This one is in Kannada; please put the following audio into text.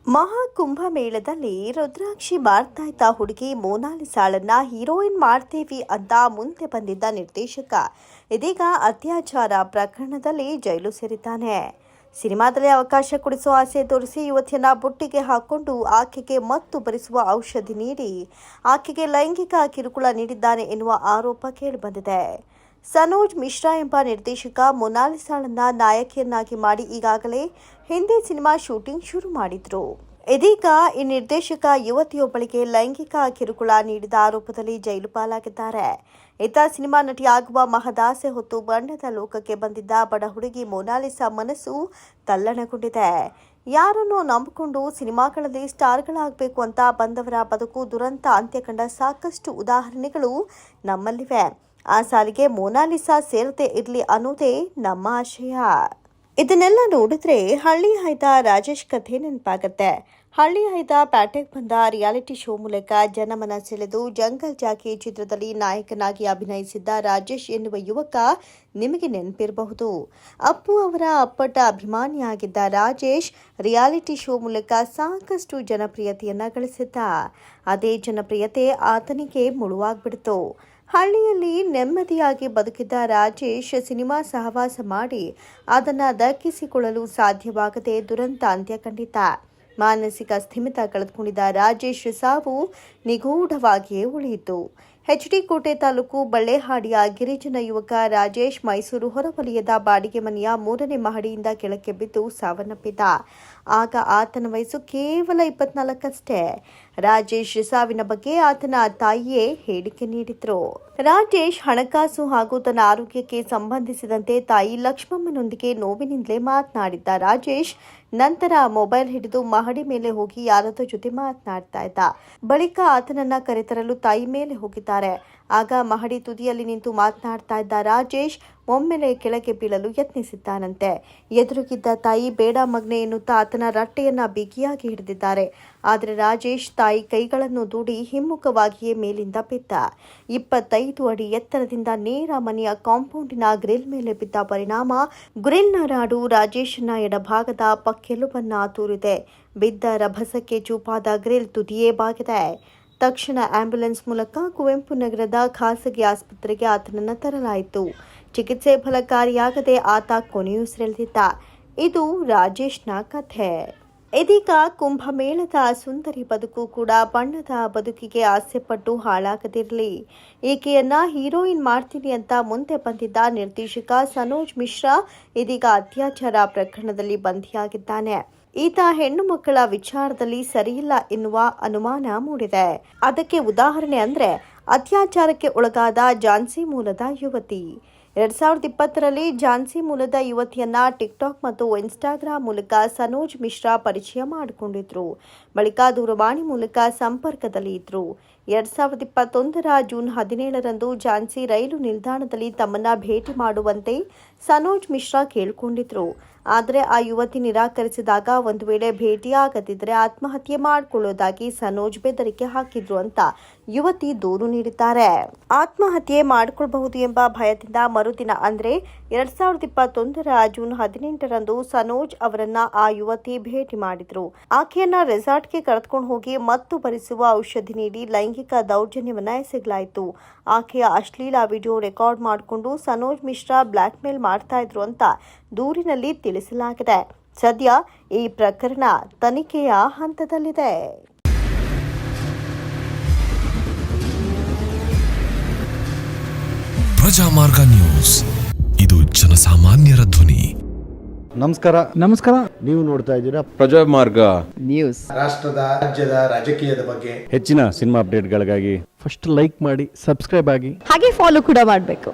ಮಹಾಕುಂಭಮೇಳದಲ್ಲಿ ರುದ್ರಾಕ್ಷಿ ಮಾರ್ತಾ ಇದ್ದ ಹುಡುಗಿ ಮೋನಾಲಿಸಾಳನ್ನ ಹೀರೋಯಿನ್ ಮಾಡ್ತೇವಿ ಅಂತ ಮುಂದೆ ಬಂದಿದ್ದ ನಿರ್ದೇಶಕ ಇದೀಗ ಅತ್ಯಾಚಾರ ಪ್ರಕರಣದಲ್ಲಿ ಜೈಲು ಸೇರಿದ್ದಾನೆ. ಸಿನಿಮಾದಲ್ಲಿ ಅವಕಾಶ ಕೊಡಿಸುವ ಆಸೆ ತೋರಿಸಿ ಯುವತಿಯನ್ನ ಬುಟ್ಟಿಗೆ ಹಾಕೊಂಡು ಆಕೆಗೆ ಮತ್ತು ಬರಿಸುವ ಔಷಧಿ ನೀಡಿ ಆಕೆಗೆ ಲೈಂಗಿಕ ಕಿರುಕುಳ ನೀಡಿದ್ದಾನೆ ಎನ್ನುವ ಆರೋಪ ಕೇಳಿಬಂದಿದೆ. ಸನೋಜ್ ಮಿಶ್ರಾ ಎಂಬ ನಿರ್ದೇಶಕ ಮೋನಾಲಿಸಾಳನ್ನ ನಾಯಕಿಯನ್ನಾಗಿ ಮಾಡಿ ಈಗಾಗಲೇ ಹಿಂದಿ ಸಿನಿಮಾ ಶೂಟಿಂಗ್ ಶುರು ಮಾಡಿದ್ರು. ಇದೀಗ ಈ ನಿರ್ದೇಶಕ ಯುವತಿಯೊಬ್ಬಳಿಗೆ ಲೈಂಗಿಕ ಕಿರುಕುಳ ನೀಡಿದ ಆರೋಪದಲ್ಲಿ ಜೈಲು ಪಾಲಾಗಿದ್ದಾರೆ. ಇತ್ತ ಸಿನಿಮಾ ನಟಿಯಾಗುವ ಮಹದಾಸೆ ಹೊತ್ತು ಬಣ್ಣದ ಲೋಕಕ್ಕೆ ಬಂದಿದ್ದ ಬಡ ಹುಡುಗಿ ಮೋನಾಲಿಸಾ ಮನಸ್ಸು ತಲ್ಲಣಗೊಂಡಿದೆ. ಯಾರನ್ನೋ ನಂಬಿಕೊಂಡು ಸಿನಿಮಾಗಳಲ್ಲಿ ಸ್ಟಾರ್ಗಳಾಗಬೇಕು ಅಂತ ಬಂದವರ ಬದುಕು ದುರಂತ ಅಂತ್ಯ ಕಂಡ ಸಾಕಷ್ಟು ಉದಾಹರಣೆಗಳು ನಮ್ಮಲ್ಲಿವೆ. ಆ ಸಾಲಿಗೆ ಮೋನಾಲಿಸಾ ಸೇರದೆ ಇರಲಿ ಅನ್ನೋದೇ ನಮ್ಮ ಆಶಯ. ಇದನ್ನೆಲ್ಲ ನೋಡಿದ್ರೆ ಹಳ್ಳಿ ಹೈದ ರಾಜೇಶ್ ಕಥೆ ನೆನಪಾಗತ್ತೆ. ಹಳ್ಳಿ ಹೈದ ಪ್ಯಾಟೆಗೆ ಬಂದ ರಿಯಾಲಿಟಿ ಶೋ ಮೂಲಕ ಜನಮನ ಸೆಳೆದು ಜಂಗಲ್ ಜಾಕಿ ಚಿತ್ರದಲ್ಲಿ ನಾಯಕನಾಗಿ ಅಭಿನಯಿಸಿದ್ದ ರಾಜೇಶ್ ಎನ್ನುವ ಯುವಕ ನಿಮಗೆ ನೆನಪಿರಬಹುದು. ಅಪ್ಪು ಅವರ ಅಪ್ಪಟ ಅಭಿಮಾನಿಯಾಗಿದ್ದ ರಾಜೇಶ್ ರಿಯಾಲಿಟಿ ಶೋ ಮೂಲಕ ಸಾಕಷ್ಟು ಜನಪ್ರಿಯತೆಯನ್ನ ಗಳಿಸಿದ್ದ. ಅದೇ ಜನಪ್ರಿಯತೆ ಆತನಿಗೆ ಮುಳುವಾಗ್ಬಿಡ್ತು. ಹಳ್ಳಿಯಲ್ಲಿ ನೆಮ್ಮದಿಯಾಗಿ ಬದುಕಿದ್ದ ರಾಜೇಶ್ ಸಿನಿಮಾ ಸಹವಾಸ ಮಾಡಿ ಅದನ್ನು ದಕ್ಕಿಸಿಕೊಳ್ಳಲು ಸಾಧ್ಯವಾಗದೆ ದುರಂತ ಅಂತ್ಯ ಕಂಡಿದ್ದ. ಮಾನಸಿಕ ಸ್ಥಿಮಿತ ಕಳೆದುಕೊಂಡಿದ್ದ ರಾಜೇಶ್ ಸಾವು ನಿಗೂಢವಾಗಿಯೇ ಉಳಿಯಿತು. ಎಚ್.ಡಿ. ಕೋಟೆ ತಾಲೂಕು ಬಳ್ಳೆಹಾಡಿಯ ಗಿರಿಜನ ಯುವಕ ರಾಜೇಶ್ ಮೈಸೂರು ಹೊರವಲಯದ ಬಾಡಿಗೆ ಮನೆಯ 3ನೇ ಮಹಡಿಯಿಂದ ಕೆಳಕ್ಕೆ ಬಿದ್ದು ಸಾವನ್ನಪ್ಪಿದ್ದ. ಆಗ ಆತನ ವಯಸ್ಸು ಕೇವಲ 24 ಅಷ್ಟೇ. ರಾಜೇಶ್ ಸಾವಿನ ಬಗ್ಗೆ ಆತನ ತಾಯಿಯೇ ಹೇಳಿಕೆ ನೀಡಿದ್ರು. ರಾಜೇಶ್ ಹಣಕಾಸು ಹಾಗೂ ತನ್ನ ಆರೋಗ್ಯಕ್ಕೆ ಸಂಬಂಧಿಸಿದಂತೆ ತಾಯಿ ಲಕ್ಷ್ಮಮ್ಮನೊಂದಿಗೆ ನೋವಿನಿಂದಲೇ ಮಾತನಾಡಿದ್ದ ರಾಜೇಶ್ ನಂತರ ಮೊಬೈಲ್ ಹಿಡಿದು ಮಹಡಿ ಮೇಲೆ ಹೋಗಿ ಯಾರದೋ ಜೊತೆ ಮಾತನಾಡ್ತಾ ಇದ್ದ. ಬಳಿಕ ಆತನನ್ನ ಕರೆತರಲು ತಾಯಿ ಮೇಲೆ ಹೋಗಿದ್ದಾರೆ. ಆಗ ಮಹಡಿ ತುದಿಯಲ್ಲಿ ನಿಂತು ಮಾತನಾಡ್ತಾ ಇದ್ದ ರಾಜೇಶ್ ಒಮ್ಮೆಲೆ ಕೆಳಗೆ ಬೀಳಲು ಯತ್ನಿಸಿದ್ದಾನಂತೆ. ಎದುರುಗಿದ್ದ ತಾಯಿ ಬೇಡ ಮಗ್ನೆ ಎನ್ನುತ್ತಾ ಆತನ ರಟ್ಟೆಯನ್ನ ಬಿಗಿಯಾಗಿ ಹಿಡಿದಿದ್ದಾರೆ. ಆದರೆ ರಾಜೇಶ್ ತಾಯಿ ಕೈಗಳನ್ನು ದೂಡಿ ಹಿಮ್ಮುಖವಾಗಿಯೇ ಮೇಲಿಂದ ಬಿದ್ದ. 25 ಅಡಿ ಎತ್ತರದಿಂದ ನೇರ ಮನೆಯ ಕಾಂಪೌಂಡಿನ ಗ್ರಿಲ್ ಮೇಲೆ ಬಿದ್ದ ಪರಿಣಾಮ ಗ್ರಿಲ್ನ ರಾಡು ರಾಜೇಶನ ಎಡಭಾಗದ ಪಕ್ಕೆಲುಬನ್ನ ತೂರಿದೆ. ಬಿದ್ದ ರಭಸಕ್ಕೆ ಚೂಪಾದ ಗ್ರಿಲ್ ತುದಿಯೇ ಬಾಗಿದೆ. ತಕ್ಷಣ ಆಂಬ್ಯುಲೆನ್ಸ್ ಮೂಲಕ ಕುವೆಂಪು ನಗರದ ಖಾಸಗಿ ಆಸ್ಪತ್ರೆಗೆ ಆತನನ್ನು ತರಲಾಯಿತು. ಚಿಕಿತ್ಸೆ ಫಲಕಾರಿಯಾಗದೆ ಆತ ಕೊನೆಯುಸಿರೆಳೆದಿದ್ದ. ಇದು ರಾಜೇಶ್ನ ಕಥೆ. ಇದೀಗ ಕುಂಭಮೇಳದ ಸುಂದರಿ ಬದುಕು ಕೂಡ ಬಣ್ಣದ ಬದುಕಿಗೆ ಆಸೆಪಟ್ಟು ಹಾಳಾಗದಿರಲಿ. ಈಕೆಯನ್ನ ಹೀರೋಯಿನ್ ಮಾಡ್ತೀನಿ ಅಂತ ಮುಂದೆ ಬಂದಿದ್ದ ನಿರ್ದೇಶಕ ಸನೋಜ್ ಮಿಶ್ರಾ ಇದೀಗ ಅತ್ಯಾಚಾರ ಪ್ರಕರಣದಲ್ಲಿ ಬಂಧಿಯಾಗಿದ್ದಾನೆ. ಈತ ಹೆಣ್ಣು ಮಕ್ಕಳ ವಿಚಾರದಲ್ಲಿ ಸರಿಯಿಲ್ಲ ಎನ್ನುವ ಅನುಮಾನ ಮೂಡಿದೆ. ಅದಕ್ಕೆ ಉದಾಹರಣೆ ಅಂದ್ರೆ ಅತ್ಯಾಚಾರಕ್ಕೆ ಒಳಗಾದ ಝಾನ್ಸಿ ಮೂಲದ ಯುವತಿ. 2020ರಲ್ಲಿ ಝಾನ್ಸಿ ಮೂಲದ ಯುವತಿಯನ್ನ ಟಿಕ್ಟಾಕ್ ಮತ್ತು ಇನ್ಸ್ಟಾಗ್ರಾಮ್ ಮೂಲಕ ಸನೋಜ್ ಮಿಶ್ರಾ ಪರಿಚಯ ಮಾಡಿಕೊಂಡಿದ್ರು. ಬಳಿಕ ದೂರವಾಣಿ ಮೂಲಕ ಸಂಪರ್ಕದಲ್ಲಿ ಇದ್ರು. 2021ರ ಜೂನ್ 17ರಂದು ಝಾನ್ಸಿ ರೈಲು ನಿಲ್ದಾಣದಲ್ಲಿ ತಮ್ಮನ್ನ ಭೇಟಿ ಮಾಡುವಂತೆ ಸನೋಜ್ ಮಿಶ್ರಾ ಕೇಳಿಕೊಂಡಿದ್ರು. ಆದರೆ ಆ ಯುವತಿ ನಿರಾಕರಿಸಿದಾಗ ಒಂದು ವೇಳೆ ಭೇಟಿಯಾಗದಿದ್ದರೆ ಆತ್ಮಹತ್ಯೆ ಮಾಡಿಕೊಳ್ಳುವುದಾಗಿ ಸನೋಜ್ ಬೆದರಿಕೆ ಹಾಕಿದ್ರು ಅಂತ ಯುವತಿ ದೂರು ನೀಡಿದ್ದಾರೆ. ಆತ್ಮಹತ್ಯೆ ಮಾಡಿಕೊಳ್ಳಬಹುದು ಎಂಬ ಭಯದಿಂದ ಮರುದಿನ ಅಂದ್ರೆ 2021ರ ಜೂನ್ 18ರಂದು ಸನೋಜ್ ಅವರನ್ನ ಆ ಯುವತಿ ಭೇಟಿ ಮಾಡಿದ್ರು. ಆಕೆಯನ್ನ ರೆಸಾರ್ಟ್ಗೆ ಕರೆದುಕೊಂಡು ಹೋಗಿ ಮತ್ತು ಬರಿಸುವ ಔಷಧಿ ನೀಡಿ ಲೈಂಗಿಕ ದೌರ್ಜನ್ಯವನ್ನ ಎಸಗಲಾಯಿತು. ಆಕೆಯ ಅಶ್ಲೀಲ ವಿಡಿಯೋ ರೆಕಾರ್ಡ್ ಮಾಡಿಕೊಂಡು ಸನೋಜ್ ಮಿಶ್ರಾ ಬ್ಲಾಕ್ ಮೇಲ್ ಮಾಡ್ತಾ ಇದ್ರು ಅಂತ ದೂರಿನಲ್ಲಿ ತಿಳಿಸಲಾಗಿದೆ. ಸದ್ಯ ಈ ಪ್ರಕರಣ ತನಿಖೆಯ ಹಂತದಲ್ಲಿದೆ. ಪ್ರಜಾಮಾರ್ಗ ನ್ಯೂಸ್, ಇದು ಜನಸಾಮಾನ್ಯರ ಧ್ವನಿ. ನಮಸ್ಕಾರ. ನೀವು ನೋಡ್ತಾ ಇದ್ದೀರಾ ಪ್ರಜಾಮಾರ್ಗ ನ್ಯೂಸ್. ರಾಷ್ಟ್ರದ ರಾಜ್ಯದ ರಾಜಕೀಯದ ಬಗ್ಗೆ ಹೆಚ್ಚಿನ ಸಿನಿಮಾ ಅಪ್ಡೇಟ್ಗಳಿಗಾಗಿ ಫಸ್ಟ್ ಲೈಕ್ ಮಾಡಿ, ಸಬ್ಸ್ಕ್ರೈಬ್ ಆಗಿ, ಹಾಗೆ ಫಾಲೋ ಕೂಡ ಮಾಡಬೇಕು.